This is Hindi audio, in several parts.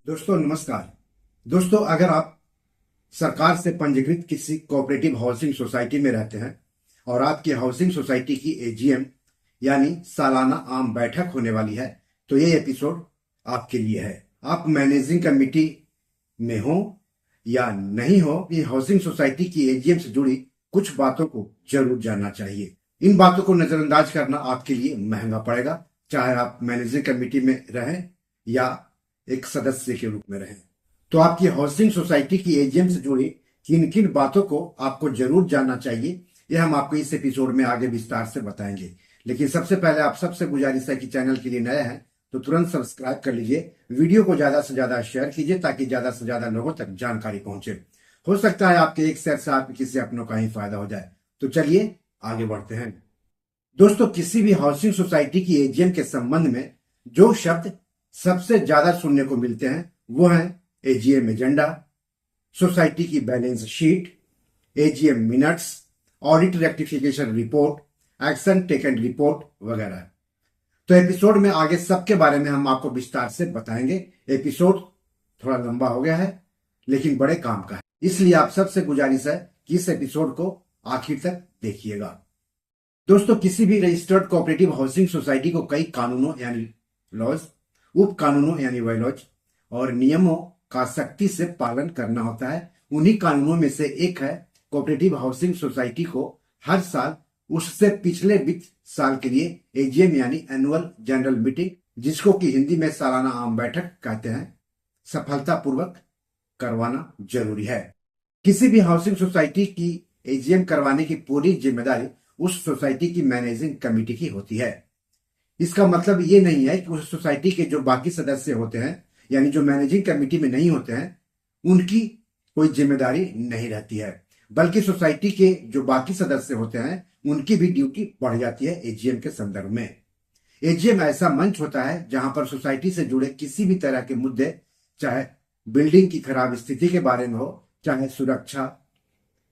दोस्तों नमस्कार। दोस्तों, अगर आप सरकार से पंजीकृत किसी कोऑपरेटिव हाउसिंग सोसाइटी में रहते हैं और आपकी हाउसिंग सोसाइटी की एजीएम यानी सालाना आम बैठक होने वाली है, तो ये एपिसोड आपके लिए है। आप मैनेजिंग कमेटी में हो या नहीं हो, ये हाउसिंग सोसाइटी की एजीएम से जुड़ी कुछ बातों को जरूर जानना चाहिए। इन बातों को नजरअंदाज करना आपके लिए महंगा पड़ेगा, चाहे आप मैनेजिंग कमेटी में रहें या एक सदस्य के रूप में रहें। तो आपकी हाउसिंग सोसाइटी की एजीएम से जुड़ी किन किन बातों को आपको जरूर जानना चाहिए, यह हम आपको इस एपिसोड में आगे विस्तार से बताएंगे। लेकिन सबसे पहले आप सबसे गुजारिश है कि चैनल के लिए नए हैं तो तुरंत सब्सक्राइब कर लीजिए, वीडियो को ज्यादा से ज्यादा शेयर कीजिए ताकि ज्यादा से ज्यादा लोगों तक जानकारी पहुंचे। हो सकता है आपके एक शेयर से आपके किसी अपनों का ही फायदा हो जाए। तो चलिए आगे बढ़ते हैं। दोस्तों, किसी भी हाउसिंग सोसाइटी की एजीएम के संबंध में जो शब्द सबसे ज्यादा सुनने को मिलते हैं वो है एजीएम एजेंडा, सोसाइटी की balance sheet, AGM minutes, audit rectification report, action taken report वगैरह। तो एपिसोड में आगे सबके बारे में हम आपको विस्तार से बताएंगे। एपिसोड थोड़ा लंबा हो गया है लेकिन बड़े काम का है, इसलिए आप सबसे गुजारिश है कि इस एपिसोड को आखिर तक देखिएगा। दोस्तों, किसी भी रजिस्टर्ड कोऑपरेटिव हाउसिंग सोसाइटी को कई कानूनों यानी लॉज, उप कानूनों यानी वायलॉज और नियमों का सख्ती से पालन करना होता है। उन्हीं कानूनों में से एक है कोऑपरेटिव हाउसिंग सोसाइटी को हर साल उससे पिछले वित्त साल के लिए एजीएम यानी एनुअल जनरल मीटिंग, जिसको कि हिंदी में सालाना आम बैठक कहते हैं, सफलतापूर्वक करवाना जरूरी है। किसी भी हाउसिंग सोसाइटी की एजीएम करवाने की पूरी जिम्मेदारी उस सोसाइटी की मैनेजिंग कमेटी की होती है। इसका मतलब ये नहीं है कि उस सोसाइटी के जो बाकी सदस्य होते हैं यानी जो मैनेजिंग कमेटी में नहीं होते हैं उनकी कोई जिम्मेदारी नहीं रहती है, बल्कि सोसाइटी के जो बाकी सदस्य होते हैं उनकी भी ड्यूटी बढ़ जाती है एजीएम के संदर्भ में। एजीएम ऐसा मंच होता है जहां पर सोसाइटी से जुड़े किसी भी तरह के मुद्दे, चाहे बिल्डिंग की खराब स्थिति के बारे में हो, चाहे सुरक्षा,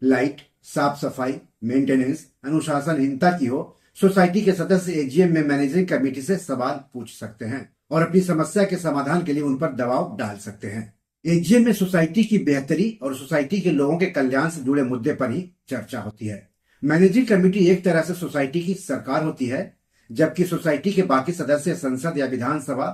लाइट, साफ सफाई, मेंटेनेंस, अनुशासनहीनता की हो, सोसाइटी के सदस्य एजीएम में मैनेजिंग कमेटी से सवाल पूछ सकते हैं और अपनी समस्या के समाधान के लिए उन पर दबाव डाल सकते हैं। एजीएम में सोसाइटी की बेहतरी और सोसाइटी के लोगों के कल्याण से जुड़े मुद्दे पर ही चर्चा होती है। मैनेजिंग कमेटी एक तरह से सोसाइटी की सरकार होती है, जबकि सोसाइटी के बाकी सदस्य संसद या विधानसभा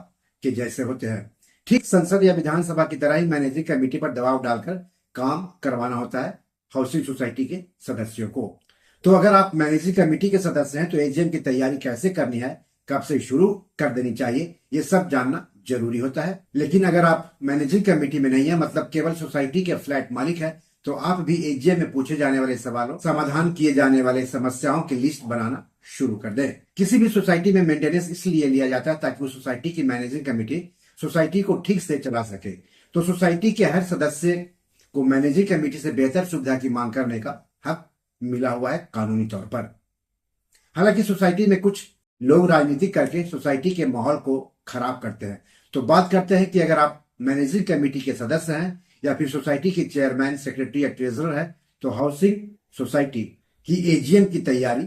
के जैसे होते हैं। ठीक संसद या विधानसभा की तरह ही मैनेजिंग कमेटी पर दबाव डालकर काम करवाना होता है हाउसिंग सोसाइटी के सदस्यों को। तो अगर आप मैनेजिंग कमेटी के सदस्य हैं तो एजीएम की तैयारी कैसे करनी है, कब से शुरू कर देनी चाहिए, ये सब जानना जरूरी होता है। लेकिन अगर आप मैनेजिंग कमेटी में नहीं है, मतलब केवल सोसाइटी के फ्लैट मालिक है, तो आप भी एजीएम में पूछे जाने वाले सवालों, समाधान किए जाने वाले समस्याओं की लिस्ट बनाना शुरू कर दें। किसी भी सोसाइटी में मेंटेनेंस इसलिए लिया जाता है ताकि उस सोसाइटी की मैनेजिंग कमेटी सोसाइटी को ठीक से चला सके। तो सोसाइटी के हर सदस्य को मैनेजिंग कमेटी से बेहतर सुविधा की मांग करने का हक मिला हुआ है कानूनी तौर पर। हालांकि सोसाइटी में कुछ लोग राजनीति करके सोसाइटी के माहौल को खराब करते हैं। तो बात करते हैं कि अगर आप मैनेजिंग कमेटी के सदस्य हैं या फिर सोसाइटी के चेयरमैन, सेक्रेटरी या ट्रेजरर है, तो हाउसिंग सोसाइटी की एजीएम की तैयारी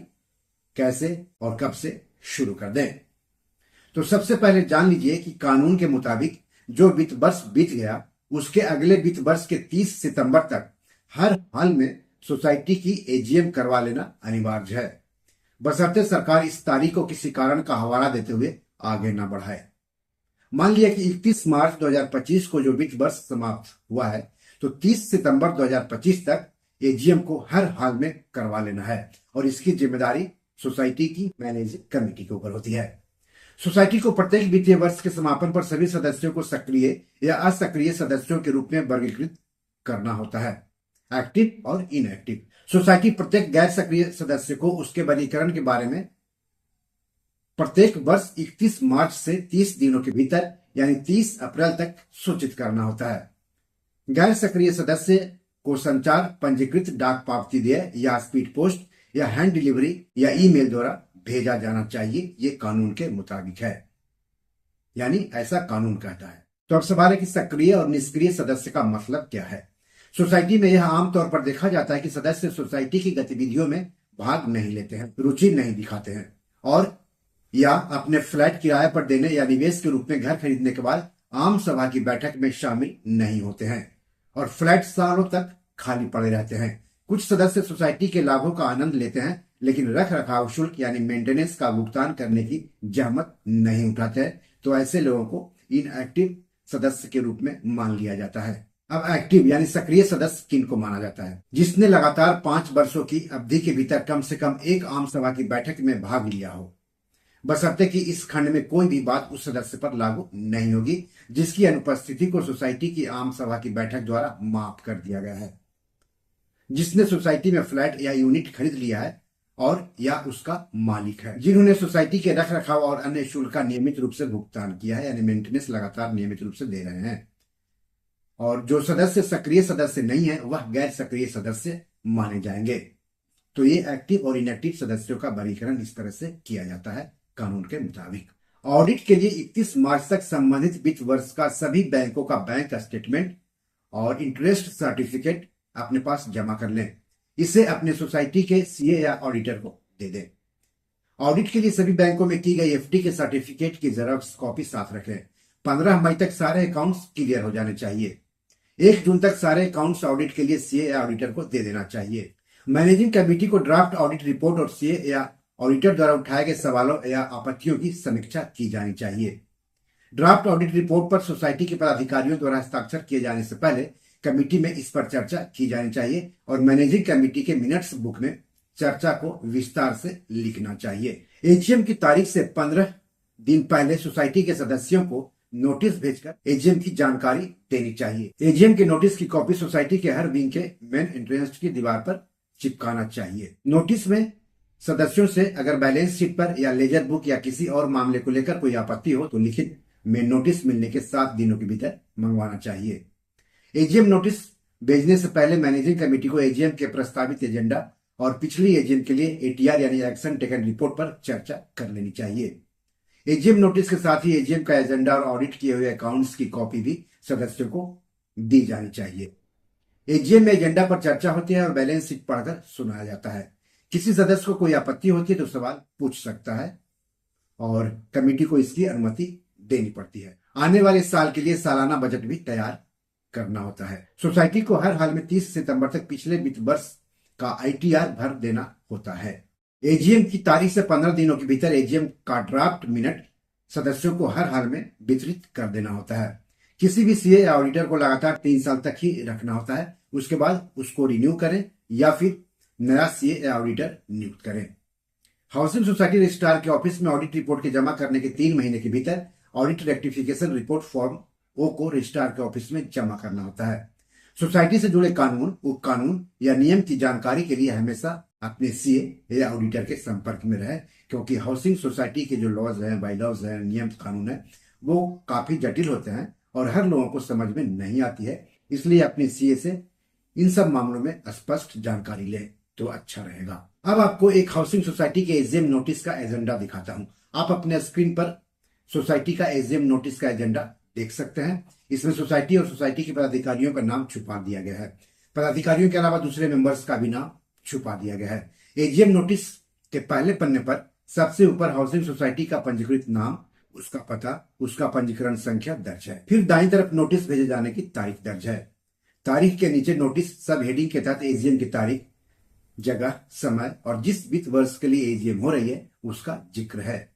कैसे और कब से शुरू कर दें। तो सबसे पहले जान लीजिए कि कानून के मुताबिक जो वित्त वर्ष बीत गया उसके अगले वित्त वर्ष के 30 सितंबर तक हर हाल में सोसाइटी की एजीएम करवा लेना अनिवार्य है, बशर्ते सरकार इस तारीख को किसी कारण का हवाला देते हुए आगे न बढ़ाए। मान लिया कि 31 मार्च 2025 को जो वित्त वर्ष समाप्त हुआ है, तो 30 सितंबर 2025 तक एजीएम को हर हाल में करवा लेना है और इसकी जिम्मेदारी सोसाइटी की मैनेजिंग कमेटी के ऊपर होती है। सोसाइटी को प्रत्येक वित्तीय वर्ष के समापन पर सभी सदस्यों को सक्रिय या असक्रिय सदस्यों के रूप में वर्गीकृत करना होता है, एक्टिव और इनएक्टिव। सोसाइटी प्रत्येक गैर सक्रिय सदस्य को उसके वर्गीकरण के बारे में प्रत्येक वर्ष 31 मार्च से 30 दिनों के भीतर यानी 30 अप्रैल तक सूचित करना होता है। गैर सक्रिय सदस्य को संचार, पंजीकृत डाक पावती देय या स्पीड पोस्ट या हैंड डिलीवरी या ईमेल द्वारा भेजा जाना चाहिए। ये कानून के मुताबिक है, यानी ऐसा कानून कहता है। तो अब सवाल है कि सक्रिय और निष्क्रिय सदस्य का मतलब क्या है। सोसाइटी में यह आमतौर पर देखा जाता है कि सदस्य सोसाइटी की गतिविधियों में भाग नहीं लेते हैं, रुचि नहीं दिखाते हैं और या अपने फ्लैट किराए पर देने या निवेश के रूप में घर खरीदने के बाद आम सभा की बैठक में शामिल नहीं होते हैं और फ्लैट सालों तक खाली पड़े रहते हैं। कुछ सदस्य सोसाइटी के लाभों का आनंद लेते हैं लेकिन रख रखाव शुल्क यानी मेंटेनेंस का भुगतान करने की जहमत नहीं उठाते हैं, तो ऐसे लोगों को इनएक्टिव सदस्य के रूप में मान लिया जाता है। अब एक्टिव यानी सक्रिय सदस्य किन को माना जाता है? जिसने लगातार 5 वर्षों की अवधि के भीतर कम से कम एक आम सभा की बैठक में भाग लिया हो, बशर्ते कि इस खंड में कोई भी बात उस सदस्य पर लागू नहीं होगी जिसकी अनुपस्थिति को सोसाइटी की आम सभा की बैठक द्वारा माफ कर दिया गया है। जिसने सोसाइटी में फ्लैट या यूनिट खरीद लिया है और या उसका मालिक है। जिन्होंने सोसाइटी के रख रखाव और अन्य शुल्क का नियमित रूप से भुगतान किया है यानी मेंटेनेंस लगातार नियमित रूप से दे रहे हैं। और जो सदस्य सक्रिय सदस्य नहीं है वह गैर सक्रिय सदस्य माने जाएंगे। तो ये एक्टिव और इनएक्टिव सदस्यों का वर्गीकरण इस तरह से किया जाता है कानून के मुताबिक। ऑडिट के लिए 31 मार्च तक संबंधित वित्त वर्ष का सभी बैंकों का बैंक स्टेटमेंट और इंटरेस्ट सर्टिफिकेट अपने पास जमा कर लें। इसे अपने सोसाइटी के सीए या ऑडिटर को दे दें। ऑडिट के लिए सभी बैंकों में की गई एफडी के सर्टिफिकेट की जेरॉक्स कॉपी साथ रखें। 15 मई तक सारे अकाउंट्स क्लियर हो जाने चाहिए। 1 जून तक सारे अकाउंट्स ऑडिट के लिए सीए या ऑडिटर को दे देना चाहिए। मैनेजिंग कमेटी को ड्राफ्ट ऑडिट रिपोर्ट और सीए या ऑडिटर द्वारा उठाए गए सवालों या आपत्तियों की समीक्षा की जानी चाहिए। ड्राफ्ट ऑडिट रिपोर्ट पर सोसाइटी के पदाधिकारियों द्वारा हस्ताक्षर किए जाने से पहले कमेटी में इस पर चर्चा की जानी चाहिए और मैनेजिंग कमेटी के मिनट्स बुक में चर्चा को विस्तार से लिखना चाहिए। एजीएम की तारीख से 15 दिन पहले सोसाइटी के सदस्यों को नोटिस भेजकर एजीएम की जानकारी देनी चाहिए। एजीएम के नोटिस की कॉपी सोसाइटी के हर विंग के मेन एंट्रेंस की दीवार पर चिपकाना चाहिए। नोटिस में सदस्यों से अगर बैलेंस शीट पर या लेजर बुक या किसी और मामले को लेकर कोई आपत्ति हो तो लिखित में नोटिस मिलने के 7 दिनों के भीतर मंगवाना चाहिए। एजीएम नोटिस भेजने से पहले मैनेजिंग कमेटी को एजीएम के प्रस्तावित एजेंडा और पिछली एजीएम के लिए एटीआर यानी एक्शन टेकन रिपोर्ट पर चर्चा कर लेनी चाहिए। एजीएम नोटिस के साथ ही एजीएम का एजेंडा और ऑडिट किए हुए अकाउंट्स की कॉपी भी सदस्यों को दी जानी चाहिए। एजीएम में एजेंडा पर चर्चा होती है और बैलेंस शीट पढ़कर सुनाया जाता है। किसी सदस्य को कोई आपत्ति होती है तो सवाल पूछ सकता है और कमेटी को इसकी अनुमति देनी पड़ती है। आने वाले साल के लिए सालाना बजट भी तैयार करना होता है। सोसाइटी को हर हाल में 30 सितंबर तक पिछले वित्त वर्ष का आईटीआर भर देना होता है। एजीएम की तारीख से 15 दिनों के भीतर एजीएम का ड्राफ्ट मिनट सदस्यों को हर हाल में वितरित कर देना होता है। किसी भी सीए या ऑडिटर को लगातार 3 साल तक ही रखना होता है। उसके बाद उसको रिन्यू करें या फिर नया सीए या ऑडिटर नियुक्त करें। हाउसिंग सोसाइटी रजिस्ट्रार के ऑफिस में ऑडिट रिपोर्ट के जमा करने के 3 महीने के भीतर ऑडिट रेक्टिफिकेशन रिपोर्ट फॉर्म ओ को रजिस्ट्रार के ऑफिस में जमा करना होता है। सोसाइटी से जुड़े कानून, उपकानून या नियम की जानकारी के लिए हमेशा अपने सीए या ऑडिटर के संपर्क में रहे, क्योंकि हाउसिंग सोसाइटी के जो लॉज हैं, बाईलॉज हैं, नियम कानून है वो काफी जटिल होते हैं और हर लोगों को समझ में नहीं आती है। इसलिए अपने सीए से इन सब मामलों में स्पष्ट जानकारी लें तो अच्छा रहेगा। अब आपको एक हाउसिंग सोसाइटी के एजीएम नोटिस का एजेंडा दिखाता हूं। आप अपने स्क्रीन पर सोसाइटी का एजीएम नोटिस का एजेंडा देख सकते हैं। इसमें सोसाइटी और सोसाइटी के पदाधिकारियों का नाम छुपा दिया गया है। पदाधिकारियों के अलावा दूसरे मेंबर्स का भी नाम छुपा दिया गया है। एजीएम नोटिस के पहले पन्ने पर सबसे ऊपर हाउसिंग सोसाइटी का पंजीकृत नाम, उसका पता, उसका पंजीकरण संख्या दर्ज है। फिर दाईं तरफ नोटिस भेजे जाने की तारीख दर्ज है। तारीख के नीचे नोटिस सब हेडिंग के तहत एजीएम की तारीख, जगह, समय और जिस वित्त वर्ष के लिए एजीएम हो रही है उसका जिक्र है।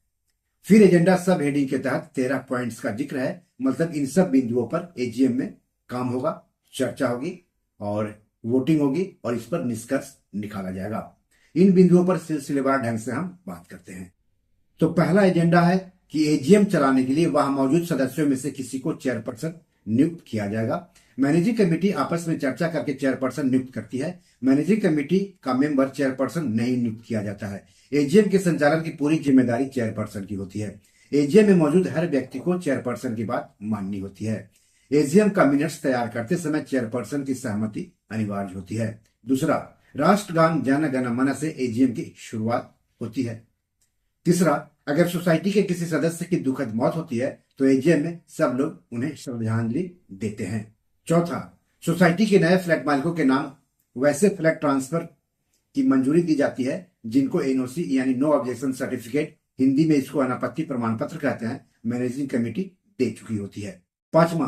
फिर एजेंडा सब हेडिंग के तहत 13 पॉइंट्स का जिक्र है। मतलब इन सब बिंदुओं पर एजीएम में काम होगा, चर्चा होगी और वोटिंग होगी और इस पर निष्कर्ष निकाला जाएगा। इन बिंदुओं पर सिलसिलेवार ढंग से हम बात करते हैं। तो पहला एजेंडा है कि एजीएम चलाने के लिए वहां मौजूद सदस्यों में से किसी को चेयरपर्सन नियुक्त किया जाएगा। मैनेजिंग कमेटी आपस में चर्चा करके चेयरपर्सन नियुक्त करती है। मैनेजिंग कमेटी का मेंबर चेयरपर्सन नहीं नियुक्त किया जाता है। एजीएम के संचालन की पूरी जिम्मेदारी चेयरपर्सन की होती है। एजीएम में मौजूद हर व्यक्ति को चेयरपर्सन की बात माननी होती है। एजीएम का मिनट्स तैयार करते समय चेयरपर्सन की सहमति अनिवार्य होती है। दूसरा, राष्ट्रगान जन गण मन से एजीएम की शुरुआत होती है। तीसरा, अगर सोसाइटी के किसी सदस्य की दुखद मौत होती है तो एजीएम में सब लोग उन्हें श्रद्धांजलि देते हैं। चौथा, सोसाइटी के नए फ्लैट मालिकों के नाम वैसे फ्लैट ट्रांसफर की मंजूरी दी जाती है जिनको एनओसी यानी नो ऑब्जेक्शन सर्टिफिकेट हिंदी में इसको अनापत्ति प्रमाण पत्र कहते हैं, मैनेजिंग कमेटी दे चुकी होती है। पांचवा,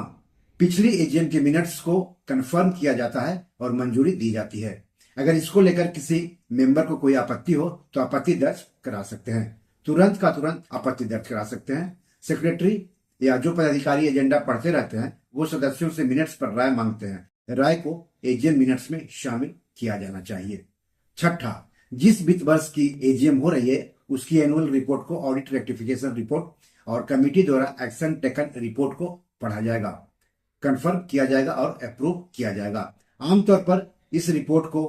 पिछली एजीएम के मिनट्स को कंफर्म किया जाता है और मंजूरी दी जाती है। अगर इसको लेकर किसी मेंबर को कोई आपत्ति हो तो आपत्ति दर्ज करा सकते हैं, तुरंत का तुरंत आपत्ति दर्ज करा सकते हैं। सेक्रेटरी या जो पदाधिकारी एजेंडा पढ़ते रहते हैं वो सदस्यों से मिनट्स पर राय मांगते हैं, राय को एजीएम मिनट्स में शामिल किया जाना चाहिए। छठा, जिस वित्त वर्ष की एजीएम हो रही है उसकी एनुअल रिपोर्ट को ऑडिट रेक्टिफिकेशन रिपोर्ट और कमेटी द्वारा एक्शन टेकन रिपोर्ट को पढ़ा जाएगा, कंफर्म किया जाएगा और अप्रूव किया जाएगा। आमतौर पर इस रिपोर्ट को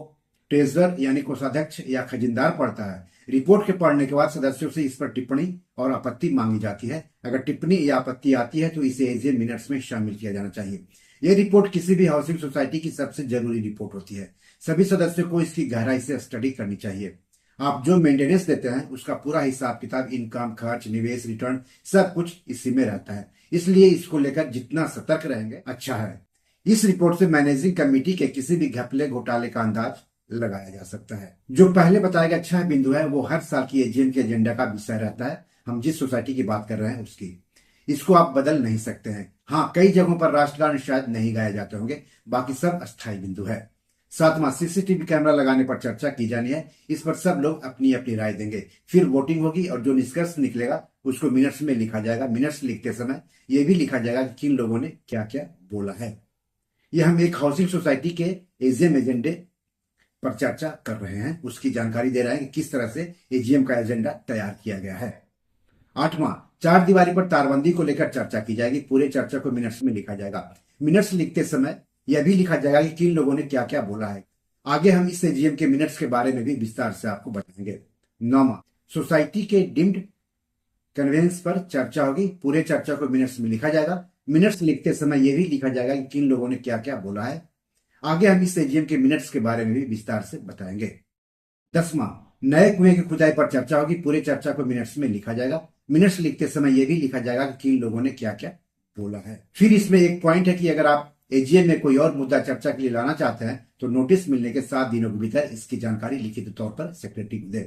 ट्रेजरर यानी कोषाध्यक्ष या खजींदार पढ़ता है। रिपोर्ट के पढ़ने के बाद सदस्यों से इस पर टिप्पणी और आपत्ति मांगी जाती है। अगर टिप्पणी या आपत्ति आती है तो इसे एजीएम मिनट्स में शामिल किया जाना चाहिए। यह रिपोर्ट किसी भी हाउसिंग सोसाइटी की सबसे जरूरी रिपोर्ट होती है। सभी सदस्यों को इसकी गहराई से स्टडी करनी चाहिए। आप जो मेंटेनेंस देते हैं उसका पूरा हिसाब किताब, इनकम, खर्च, निवेश, रिटर्न सब कुछ इसी में रहता है, इसलिए इसको लेकर जितना सतर्क रहेंगे अच्छा है। इस रिपोर्ट से मैनेजिंग कमेटी के किसी भी घपले घोटाले का अंदाज लगाया जा सकता है। जो पहले बताया गया 6 बिंदु है वो हर साल की एजीएम के एजेंडा का विषय रहता है। हम जिस सोसाइटी की बात कर रहे हैं उसकी, इसको आप बदल नहीं सकते हैं। हाँ, कई जगहों पर राष्ट्रगान शायद नहीं गाए जाते होंगे, बाकी सब अस्थायी बिंदु है। सातवां, सीसीटीवी कैमरा लगाने पर चर्चा की जानी है। इस पर सब लोग अपनी अपनी राय देंगे, फिर वोटिंग होगी और जो निष्कर्ष निकलेगा उसको मिनट्स में लिखा जाएगा। मिनट्स लिखते समय यह भी लिखा जाएगा कि किन लोगों ने क्या क्या बोला है। यह हम एक हाउसिंग सोसाइटी के एजीएम एजेंडे पर चर्चा कर रहे हैं, उसकी जानकारी दे रहे हैं कि किस तरह से एजीएम का एजेंडा तैयार किया गया है। आठवां, 4 दीवारी पर तारबंदी को लेकर चर्चा की जाएगी। पूरे चर्चा को मिनट्स में लिखा जाएगा। मिनट्स लिखते समय यह भी लिखा जाएगा कि किन लोगों ने क्या क्या बोला है। आगे हम इस एजीएम के मिनट्स के बारे में भी विस्तार से आपको बताएंगे। 9वां, सोसाइटी के डीम्ड कन्वेंस पर चर्चा होगी। पूरे चर्चा को मिनट्स में लिखा जाएगा। मिनट्स लिखते समय यह भी लिखा जाएगा कि किन लोगों ने क्या क्या बोला है। आगे हम इस एजीएम के मिनट्स के बारे में भी विस्तार से बताएंगे। 10वां, नए कुएं की खुदाई पर चर्चा होगी। पूरे चर्चा को मिनट्स में लिखा जाएगा। मिनट्स लिखते समय यह भी लिखा जाएगा कि किन लोगों ने क्या क्या बोला है। फिर इसमें एक पॉइंट है कि अगर आप एजीएम में कोई और मुद्दा चर्चा के लिए लाना चाहते हैं तो नोटिस मिलने के 7 दिनों के भीतर इसकी जानकारी लिखित तौर पर सेक्रेटरी को दे।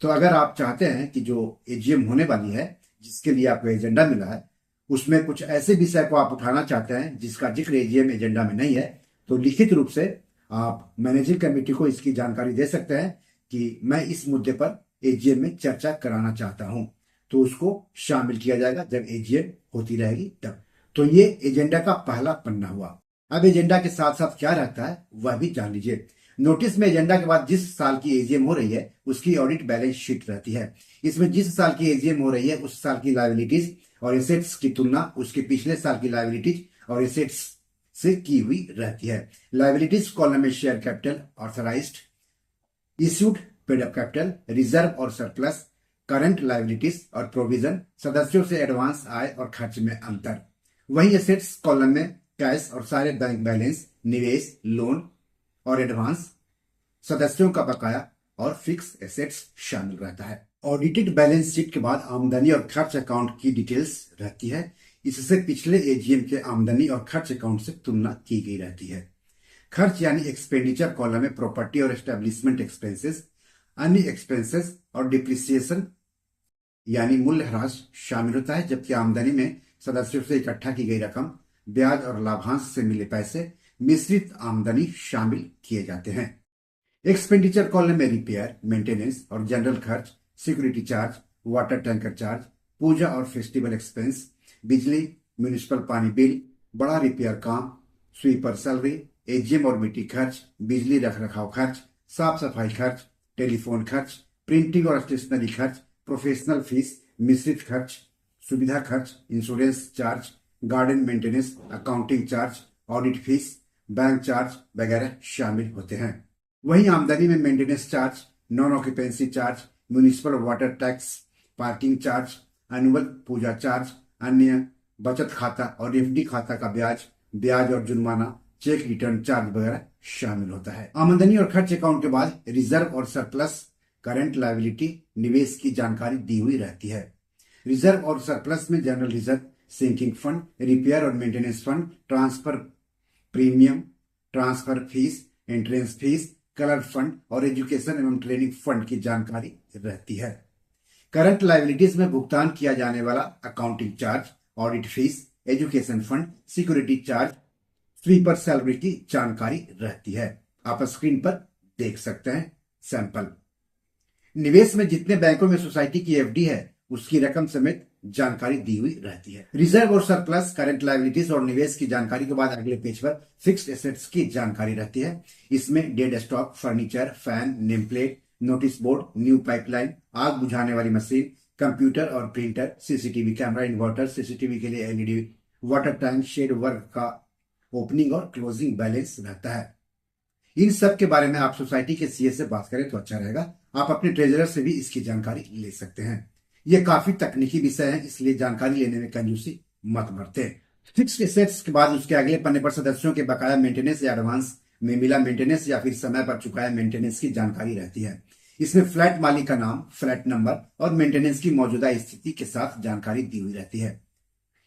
तो अगर आप चाहते हैं कि जो एजीएम होने वाली है जिसके लिए आपको एजेंडा मिला है उसमें कुछ ऐसे विषय को आप उठाना चाहते हैं जिसका जिक्र एजीएम एजेंडा में नहीं है, तो लिखित रूप से आप मैनेजिंग कमेटी को इसकी जानकारी दे सकते हैं कि मैं इस मुद्दे पर एजीएम में चर्चा कराना चाहता हूं, तो उसको शामिल किया जाएगा जब एजीएम होती रहेगी तब। तो ये एजेंडा का पहला पन्ना हुआ। अब एजेंडा के साथ साथ क्या रहता है वह भी जान लीजिए। नोटिस में एजेंडा के बाद जिस साल की एजीएम हो रही है उसकी ऑडिट बैलेंस शीट रहती है। इसमें जिस साल की एजीएम हो रही है उस साल की लायबिलिटीज और एसेट्स की तुलना उसके पिछले साल की लायबिलिटीज और एसेट्स से की हुई रहती है। लायबिलिटीज कॉलम में share capital, authorised, issued paid up capital, reserve और सरप्लस, करंट लायबिलिटीज और प्रोविजन, सदस्यों से एडवांस आय और खर्च में अंतर। वहीं एसेट्स कॉलम में कैश और सारे बैंक बैलेंस, निवेश, लोन और एडवांस, सदस्यों का बकाया और फिक्स एसेट्स शामिल रहता है। ऑडिटेड बैलेंस शीट के बाद आमदनी और खर्च अकाउंट की डिटेल्स रहती है। इससे पिछले एजीएम के आमदनी और खर्च अकाउंट से तुलना की गई रहती है। खर्च यानी एक्सपेंडिचर कॉलम में प्रॉपर्टी और एस्टेब्लिशमेंट एक्सपेंसेस, अन्य एक्सपेंसेस और डिप्रिसिएशन यानी मूल्यह्रास शामिल होता है, जबकि आमदनी में सदस्यों से इकट्ठा की गई रकम, ब्याज और लाभांश से मिले पैसे, मिश्रित आमदनी शामिल किए जाते हैं। एक्सपेंडिचर कॉलम में रिपेयर, मेंटेनेंस और जनरल खर्च, security charge, water tanker charge, पूजा और फेस्टिवल एक्सपेंस, बिजली, म्यूनिसिपल पानी बिल, बड़ा रिपेयर काम, स्वीपर सैलरी, एजीएम और मीटिंग खर्च, बिजली रखरखाव खर्च, साफ सफाई खर्च, टेलीफोन खर्च, प्रिंटिंग और स्टेशनरी खर्च, प्रोफेशनल फीस, मिश्रित खर्च, सुविधा खर्च, insurance charge, garden maintenance, accounting charge, audit fees, bank charge वगैरह शामिल होते हैं। वहीं आमदनी में maintenance charge, non occupancy charge, municipal water tax, parking charge, annual पूजा चार्ज, अन्य बचत खाता और एफडी खाता का ब्याज और जुर्माना, चेक रिटर्न चार्ज वगैरह शामिल होता है। आमदनी और खर्च अकाउंट के बाद रिजर्व और सरप्लस, करंट लायबिलिटी, निवेश की जानकारी दी हुई रहती है। रिजर्व और सरप्लस में general reserve, sinking fund, repair और maintenance fund, transfer premium, transfer fees, entrance fees, colour fund और एजुकेशन एवं ट्रेनिंग फंड की जानकारी रहती है। करंट लायबिलिटीज में भुगतान किया जाने वाला accounting charge, audit fees, education fund, security charge, sweeper salary की जानकारी रहती है। आप स्क्रीन पर देख सकते हैं सैंपल। निवेश में जितने बैंकों में सोसाइटी की एफडी है उसकी रकम समेत जानकारी दी हुई रहती है। रिजर्व और सरप्लस, करंट लायबिलिटीज और निवेश की जानकारी के बाद अगले पेज पर फिक्स्ड एसेट्स की जानकारी रहती है। इसमें dead stock, furniture, fan, name plate, notice board, new pipeline, आग बुझाने वाली मशीन, कंप्यूटर और printer, CCTV camera, inverter, CCTV के लिए LED, water tank, shed work का ओपनिंग और क्लोजिंग बैलेंस रहता है। इन सब के बारे में आप सोसाइटी के सीए से बात करें तो अच्छा रहेगा। आप अपने ट्रेजरर से भी इसकी जानकारी ले सकते हैं। ये काफी तकनीकी विषय है, इसलिए जानकारी लेने में कंजूसी मत बरतें। फिक्स्ड एसेट्स के बाद उसके अगले पन्ने पर सदस्यों के बकाया मेंटेनेंस या एडवांस में मिला मेंटेनेंस या फिर समय पर चुकाया मेंटेनेंस की जानकारी रहती है। इसमें फ्लैट मालिक का नाम, फ्लैट नंबर और मेंटेनेंस की मौजूदा स्थिति के साथ जानकारी दी हुई रहती है।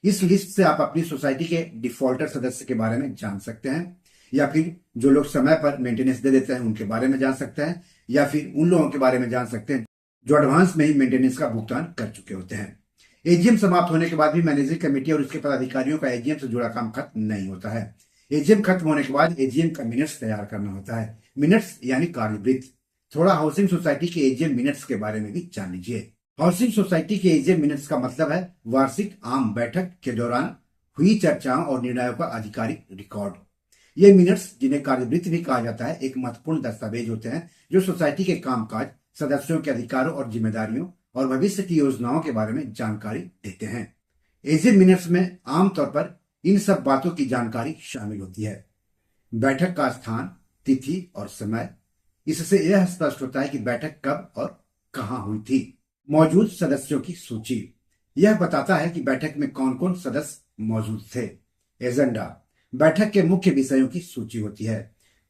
इस लिस्ट से आप अपनी सोसाइटी के डिफॉल्टर सदस्य के बारे में जान सकते हैं, या फिर जो लोग समय पर मेंटेनेंस दे देते हैं उनके बारे में जान सकते हैं, या फिर उन लोगों के बारे में जान सकते हैं जो एडवांस में ही मेंटेनेंस का भुगतान कर चुके होते हैं। एजीएम समाप्त होने के बाद भी मैनेजिंग कमेटी और उसके पदाधिकारियों का एजीएम से जुड़ा काम खत्म नहीं होता है। एजीएम खत्म होने के बाद एजीएम का मिनट्स तैयार करना होता है। मिनट्स यानी कार्यवृत्त। थोड़ा हाउसिंग सोसाइटी के एजीएम मिनट्स के बारे में भी जान लीजिए। हाउसिंग सोसाइटी के एजीएम मिनट्स का मतलब है वार्षिक आम बैठक के दौरान हुई चर्चाओं और निर्णयों का आधिकारिक रिकॉर्ड। ये मिनट्स, जिन्हें कार्यवृत्त भी कहा जाता है, एक महत्वपूर्ण दस्तावेज होते हैं जो सोसाइटी के कामकाज, सदस्यों के अधिकारों और जिम्मेदारियों और भविष्य की योजनाओं के बारे में जानकारी देते हैं। एजीएम मिनट्स में आमतौर पर इन सब बातों की जानकारी शामिल होती है। बैठक का स्थान, तिथि और समय। इससे यह स्पष्ट होता है कि बैठक कब और कहां हुई थी। मौजूद सदस्यों की सूची, यह बताता है कि बैठक में कौन कौन सदस्य मौजूद थे। एजेंडा, बैठक के मुख्य विषयों की सूची होती है।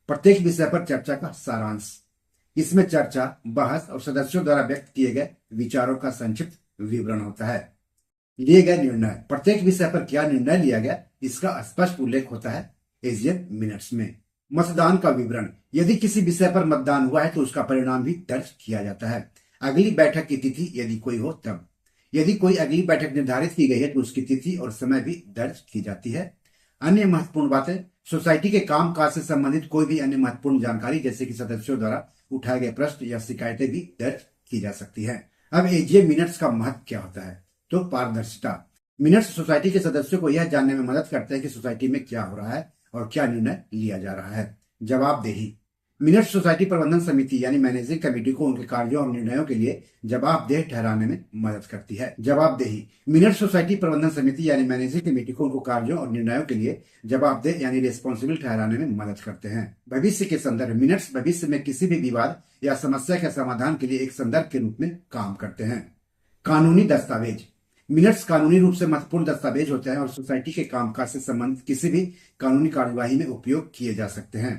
प्रत्येक विषय पर चर्चा का सारांश। इसमें चर्चा, बहस और सदस्यों द्वारा व्यक्त किए गए विचारों का संक्षिप्त विवरण होता है। लिए गए निर्णय, प्रत्येक विषय पर क्या निर्णय लिया गया इसका स्पष्ट उल्लेख होता है एजीएम मिनट्स में। मतदान का विवरण, यदि किसी विषय पर मतदान हुआ है तो उसका परिणाम भी दर्ज किया जाता है। अगली बैठक की तिथि यदि कोई हो तब। यदि कोई अगली बैठक निर्धारित की गई है तो उसकी तिथि और समय भी दर्ज की जाती है। अन्य महत्वपूर्ण बातें, सोसाइटी के काम काज से संबंधित कोई भी अन्य महत्वपूर्ण जानकारी जैसे कि सदस्यों द्वारा उठाए गए प्रश्न या शिकायतें भी दर्ज की जा सकती है। अब एजीएम मिनट्स का महत्व क्या होता है? तो पारदर्शिता। मिनट्स सोसाइटी के सदस्यों को यह जानने में मदद करते हैं कि सोसाइटी में क्या हो रहा है और क्या निर्णय लिया जा रहा है। जवाबदेही, मिनट्स सोसाइटी प्रबंधन समिति यानी मैनेजिंग कमेटी को उनके कार्यों और निर्णयों के लिए जवाबदेह ठहराने में मदद करती है। जवाबदेही, मिनट्स सोसाइटी प्रबंधन समिति यानी मैनेजिंग कमेटी को उनको कार्यों और निर्णयों के लिए जवाबदेह यानी रिस्पॉन्सिबल ठहराने में मदद करते हैं। भविष्य के संदर्भ, मिनट्स भविष्य में किसी भी विवाद या समस्या के समाधान के लिए एक संदर्भ के रूप में काम करते हैं। कानूनी दस्तावेज, मिनट्स कानूनी रूप से महत्वपूर्ण दस्तावेज होते हैं और सोसाइटी के कामकाज से संबंधित किसी भी कानूनी कार्यवाही में उपयोग किए जा सकते हैं।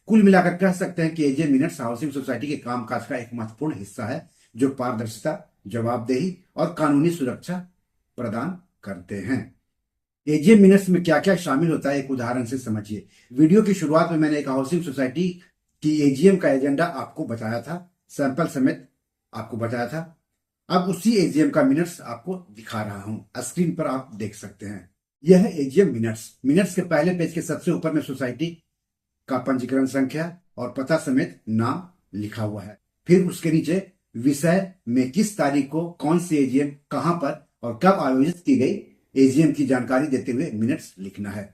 कुल मिलाकर कह सकते हैं कि एजीएम मिनट्स हाउसिंग सोसाइटी के कामकाज का एक महत्वपूर्ण हिस्सा है जो पारदर्शिता, जवाबदेही और कानूनी सुरक्षा प्रदान करते हैं। एजीएम मिनट्स में क्या क्या शामिल होता है एक उदाहरण से समझिए। वीडियो की शुरुआत में मैंने एक हाउसिंग सोसाइटी की एजीएम का एजेंडा आपको बताया था, सैंपल समेत आपको बताया था। अब उसी एजीएम का मिनट्स आपको दिखा रहा हूं, स्क्रीन पर आप देख सकते हैं। यह है एजीएम मिनट्स। मिनट्स के पहले पेज के सबसे ऊपर में सोसाइटी का पंजीकरण संख्या और पता समेत नाम लिखा हुआ है। फिर उसके नीचे विषय में किस तारीख को कौन सी एजीएम कहां पर और कब आयोजित की गई एजीएम की जानकारी देते हुए मिनट्स लिखना है।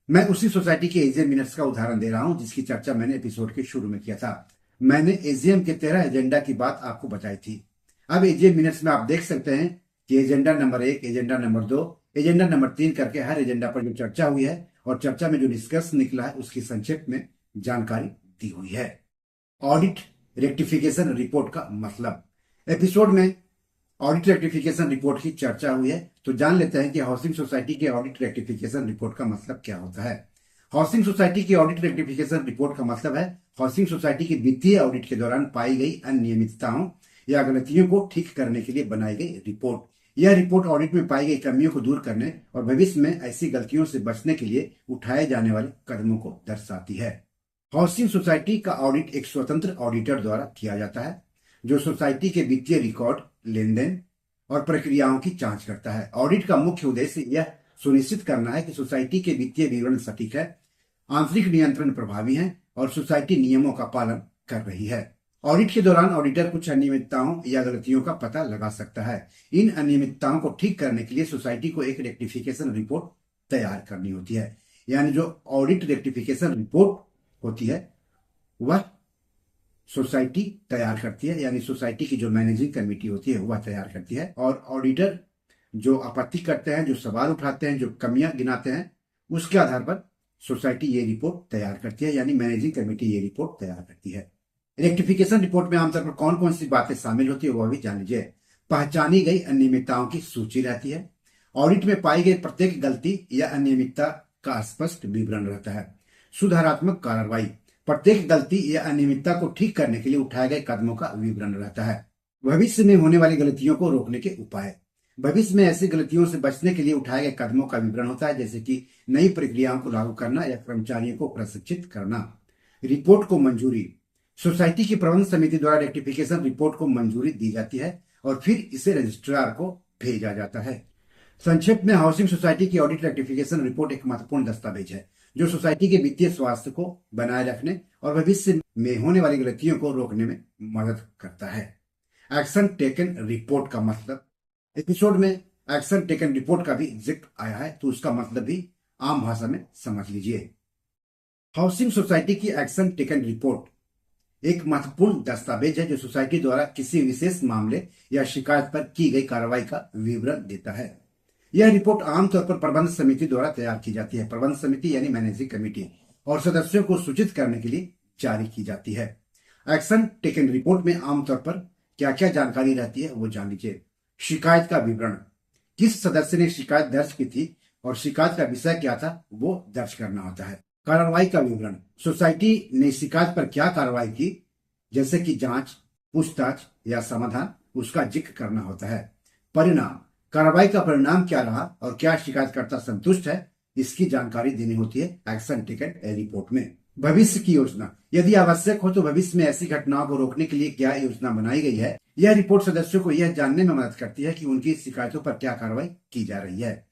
मैं उसी सोसाइटी के एजीएम मिनट्स का उदाहरण दे रहा हूं जिसकी चर्चा मैंने एपिसोड के शुरू में किया था। मैंने एजीएम के 13 एजेंडा की बात आपको बताई थी। अब एजीएम मिनट्स में आप देख सकते हैं कि agenda number 1, agenda number 2, agenda number 3 करके हर एजेंडा पर जो चर्चा हुई है और चर्चा में जो डिस्कस निकला है उसकी संक्षेप में जानकारी दी हुई है। ऑडिट रेक्टिफिकेशन रिपोर्ट का मतलब, एपिसोड में ऑडिट रेक्टिफिकेशन रिपोर्ट की चर्चा हुई है, तो जान लेते हैं कि हाउसिंग सोसाइटी के ऑडिट रेक्टिफिकेशन रिपोर्ट का मतलब क्या होता है। हाउसिंग सोसाइटी की ऑडिट रेक्टिफिकेशन रिपोर्ट का मतलब है हाउसिंग सोसाइटी की वित्तीय ऑडिट के दौरान पाई गई अनियमितताओं या गलतियों को ठीक करने के लिए बनाई गई रिपोर्ट। यह रिपोर्ट ऑडिट में पाई गई कमियों को दूर करने और भविष्य में ऐसी गलतियों से बचने के लिए उठाए जाने वाले कदमों को दर्शाती है। हाउसिंग सोसाइटी का ऑडिट एक स्वतंत्र ऑडिटर द्वारा किया जाता है जो सोसाइटी के वित्तीय रिकॉर्ड, लेन देन और प्रक्रियाओं की जांच करता है। ऑडिट का मुख्य उद्देश्य यह सुनिश्चित करना है कि सोसाइटी के वित्तीय विवरण सटीक है, आंतरिक नियंत्रण प्रभावी है और सोसाइटी नियमों का पालन कर रही है। ऑडिट के दौरान ऑडिटर कुछ अनियमितताओं या गलतियों का पता लगा सकता है। इन अनियमितताओं को ठीक करने के लिए सोसाइटी को एक रेक्टिफिकेशन रिपोर्ट तैयार करनी होती है। यानी जो ऑडिट रेक्टिफिकेशन रिपोर्ट होती है वह सोसाइटी तैयार करती है, यानी सोसाइटी की जो मैनेजिंग कमेटी होती है वह तैयार करती है। और ऑडिटर जो आपत्ति करते हैं, जो सवाल उठाते हैं, जो कमियां गिनाते हैं, उसके आधार पर सोसाइटी ये रिपोर्ट तैयार करती है, यानी मैनेजिंग कमेटी ये रिपोर्ट तैयार करती है। रेक्टिफिकेशन रिपोर्ट में आमतौर पर कौन कौन सी बातें शामिल होती है वह भी जान लीजिए। पहचानी गई अनियमितताओं की सूची रहती है। ऑडिट में पाई गई प्रत्येक गलती या अनियमितता का स्पष्ट विवरण रहता है। सुधारात्मक कार्रवाई, प्रत्येक गलती या अनियमितता को ठीक करने के लिए उठाए गए कदमों का विवरण रहता है। भविष्य में होने वाली गलतियों को रोकने के उपाय, भविष्य में ऐसी गलतियों से बचने के लिए उठाए गए कदमों का विवरण होता है, जैसे कि नई प्रक्रियाओं को लागू करना या कर्मचारियों को प्रशिक्षित करना। रिपोर्ट को मंजूरी, सोसाइटी की प्रबंध समिति द्वारा रेक्टिफिकेशन रिपोर्ट को मंजूरी दी जाती है और फिर इसे रजिस्ट्रार को भेजा जाता है। संक्षेप में हाउसिंग सोसाइटी की ऑडिट रेक्टिफिकेशन रिपोर्ट एक महत्वपूर्ण दस्तावेज है जो सोसाइटी के वित्तीय स्वास्थ्य को बनाए रखने और भविष्य में होने वाली गलतियों को रोकने में मदद करता है। एक्शन टेकन रिपोर्ट का मतलब, एपिसोड में एक्शन टेकन रिपोर्ट का भी जिक्र आया है, तो उसका मतलब भी आम भाषा में समझ लीजिए। हाउसिंग सोसाइटी की एक्शन टेकन रिपोर्ट एक महत्वपूर्ण दस्तावेज है जो सोसाइटी द्वारा किसी विशेष मामले या शिकायत पर की गई कार्रवाई का विवरण देता है। यह रिपोर्ट आमतौर पर प्रबंध समिति द्वारा तैयार की जाती है। प्रबंध समिति यानी मैनेजिंग कमेटी और सदस्यों को सूचित करने के लिए जारी की जाती है। एक्शन टेकन रिपोर्ट में आमतौर पर क्या क्या जानकारी रहती है वो जान लीजिए। शिकायत का विवरण, किस सदस्य ने शिकायत दर्ज की थी और शिकायत का विषय क्या था वो दर्ज करना होता है। कार्रवाई का विवरण, सोसाइटी ने शिकायत पर क्या कार्रवाई की, जैसे कि जांच, पूछताछ या समाधान, उसका जिक्र करना होता है। परिणाम, कार्रवाई का परिणाम क्या रहा और क्या शिकायतकर्ता संतुष्ट है, इसकी जानकारी देनी होती है एक्शन टेकन रिपोर्ट में। भविष्य की योजना, यदि आवश्यक हो तो भविष्य में ऐसी घटनाओं को रोकने के लिए क्या योजना बनाई गई है। यह रिपोर्ट सदस्यों को यह जानने में मदद करती है कि उनकी शिकायतों पर क्या कार्रवाई की जा रही है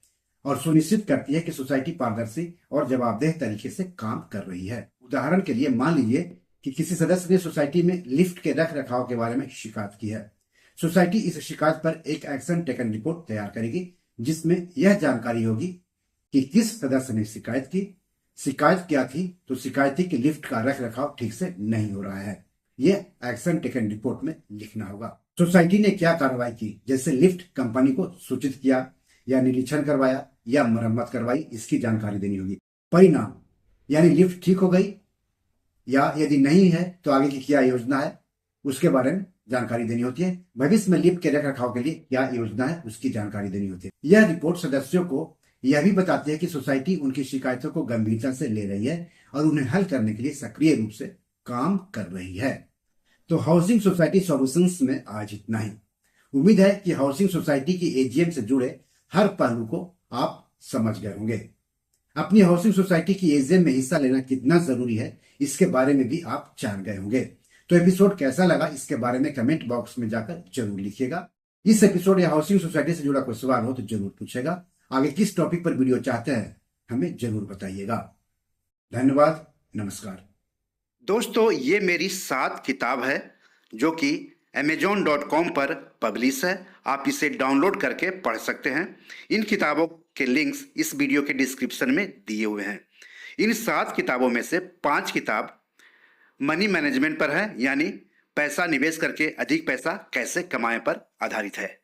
और सुनिश्चित करती है कि सोसाइटी पारदर्शी और जवाबदेह तरीके से काम कर रही है। उदाहरण के लिए मान लीजिए कि किसी सदस्य ने सोसाइटी में लिफ्ट के रख रखाव के बारे में शिकायत की है। सोसाइटी इस शिकायत पर एक एक्शन टेकन रिपोर्ट तैयार करेगी जिसमें यह जानकारी होगी कि किस सदस्य ने शिकायत की, शिकायत क्या थी, तो शिकायत थी कि लिफ्ट का रख रखाव ठीक से नहीं हो रहा है। यह एक्शन टेकन रिपोर्ट में लिखना होगा। सोसाइटी ने क्या कार्रवाई की, जैसे लिफ्ट कंपनी को सूचित किया या निरीक्षण करवाया या मरम्मत करवाई, इसकी जानकारी देनी होगी। परिणाम, यानी लिफ्ट ठीक हो गई या यदि नहीं है तो आगे की क्या योजना है उसके बारे में जानकारी देनी होती है। भविष्य में लिफ्ट के रख रखाव के लिए क्या योजना है उसकी जानकारी देनी होती है। यह रिपोर्ट सदस्यों को यह भी बताती है कि सोसाइटी उनकी शिकायतों को गंभीरता से ले रही है और उन्हें हल करने के लिए सक्रिय रूप से काम कर रही है। तो हाउसिंग सोसाइटी सॉल्यूशंस में आज इतना ही। उम्मीद है कि हाउसिंग सोसाइटी की एजीएम से जुड़े हर पहलू को आप समझ गए होंगे। अपनी हाउसिंग सोसाइटी की एजीएम में हिस्सा लेना कितना जरूरी है इसके बारे में भी आप जान गए होंगे। तो एपिसोड कैसा लगा इसके बारे में कमेंट बॉक्स में जाकर जरूर लिखिएगा। इस एपिसोड या हाउसिंग सोसाइटी से जुड़ा कोई सवाल हो तो जरूर पूछेगा। आगे किस टॉपिक पर वीडियो चाहते हैं हमें जरूर बताइएगा। धन्यवाद, नमस्कार। दोस्तों, ये मेरी 7 किताब है जो कि amazon.com पर पब्लिश है। आप इसे डाउनलोड करके पढ़ सकते हैं। इन किताबों के लिंक्स इस वीडियो के डिस्क्रिप्शन में दिए हुए हैं। इन 7 किताबों में से 5 किताब मनी मैनेजमेंट पर है, यानी पैसा निवेश करके अधिक पैसा कैसे कमाएं पर आधारित है।